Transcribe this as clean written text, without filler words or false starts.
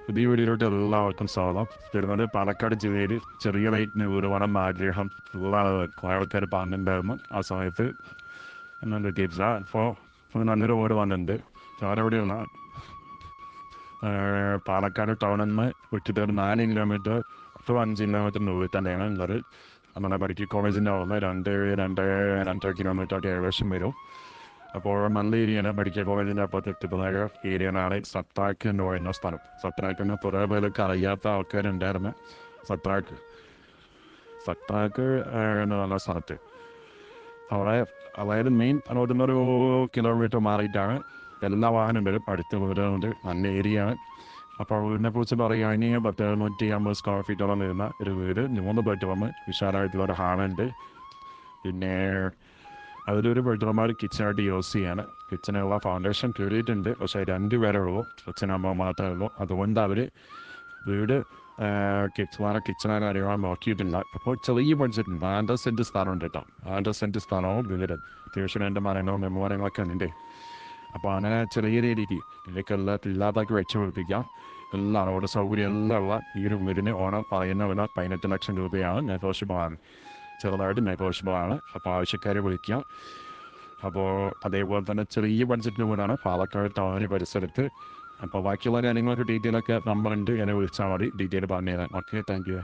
പുതിയ വീഡിയോയിലോട്ട് എല്ലാവർക്കും സ്വാഗതം. വരുന്നത് പാലക്കാട് ജില്ലയിൽ ചെറിയ റേറ്റിന് വീട് വേണം ആഗ്രഹം ഉള്ള ആൾക്കാർ പറഞ്ഞിട്ടുണ്ടായിരുന്നു. ആ സമയത്ത് ഒന്നും കിട്ടിയിട്ടില്ല. ഇപ്പോൾ നല്ലൊരു വീട് വന്നിട്ടുണ്ട്. ഞാനെവിടെയുള്ള പാലക്കാട് ടൗണിൽ നിന്ന് വിട്ടിട്ട് ഒരു 4 കിലോമീറ്റർ ടു 5 കിലോമീറ്ററിനുള്ളിൽ തന്നെയാണ് ഉള്ളത്. നമ്മുടെ മെഡിക്കൽ കോളേജിൻ്റെ അവിടെ രണ്ടര കിലോമീറ്റർ ഒക്കെ ഏകദേശം വരും. അപ്പോൾ നല്ല ഏരിയയാണ്. മെഡിക്കൽ കോളേജിൻ്റെ അപ്പുറത്തെത്തുന്ന ഏരിയയാണ് സത്താക്ക് എന്ന് പറയുന്ന സ്ഥലം. സത്താക്കിന് കുറേ പേർക്ക് അറിയാത്ത ആൾക്കാരുണ്ടായിരുന്നു. സത്താക്ക് സത്താക്ക് എന്ന് പറഞ്ഞ സ്ഥലത്ത് അവിടെ അതായത് മെയിൻ റോഡിൽ ഒരു കിലോമീറ്റർ മാറിയിട്ടാണ് എല്ലാ വാഹനങ്ങളും അടുത്ത് വീടുകളുണ്ട്. നല്ല ഏരിയയാണ്. അപ്പോൾ വീടിനെ കുറിച്ച് പറയുകയാണെങ്കിൽ 150 സ്ക്വയർ ഫീറ്റോളം വരുന്ന ഒരു വീട്, 3 ബെഡ്റൂം, വിശാലമായിട്ടുള്ള ഒരു ഹാളുണ്ട്. പിന്നെ അതിലൊരു ബെഡ്റൂമാണ് കിച്ചണായിട്ട് യൂസ് ചെയ്യാണ്. കിച്ചണുള്ള ഫൗണ്ടേഷൻ കയറിയിട്ടുണ്ട്, പക്ഷേ 2 പേരേ ഉള്ളൂ, അച്ഛനമ്മ മാത്രമേ ഉള്ളൂ. അതുകൊണ്ട് അവർ വീട് കിച്ചണാൻ അറിയാൻ നോക്കിയിട്ടില്ല. അപ്പോൾ ചെറിയ ബഡ്ജറ്റ് 2 സെൻറ്റ് സ്ഥലമുണ്ട് കേട്ടോ. 2 സെൻറ്റ് സ്ഥലവും വീട് അത്യാവശ്യം എൻ്റെ മരങ്ങളും മെമ്മോരങ്ങളൊക്കെ ഉണ്ട്. അപ്പോൾ അങ്ങനെ ചെറിയ രീതിക്ക് ഇതിലേക്കെല്ലാം ഇല്ലാതാക്കി വെച്ച് പിടിപ്പിക്കാം. എല്ലാ റോഡ് സൗകര്യം എല്ലാം ഉള്ള ഈ ഒരു വീടിന് ഓണം പറയുന്ന വില 18 ലക്ഷം രൂപയാണ്. നെഗോഷ്യബിളാണ്, ചെറുതായിട്ട് നെഗോഷ്യബിളാണ്. അപ്പോൾ ആവശ്യക്കാരെ വിളിക്കാം. അപ്പോൾ അതേപോലെ തന്നെ ചെറിയ ബഡ്ജറ്റിന് വീടാണ് പാലക്കാട് ടൗണിന് പരിസരത്ത്. അപ്പോൾ ബാക്കിയുള്ള കാര്യങ്ങളൊക്കെ ഡീറ്റെയിലൊക്കെ നമ്പറുണ്ട്, എന്നെ വിളിച്ചാൽ മതി, ഡീറ്റെയിൽ പറഞ്ഞു തരാം. Okay, thank you.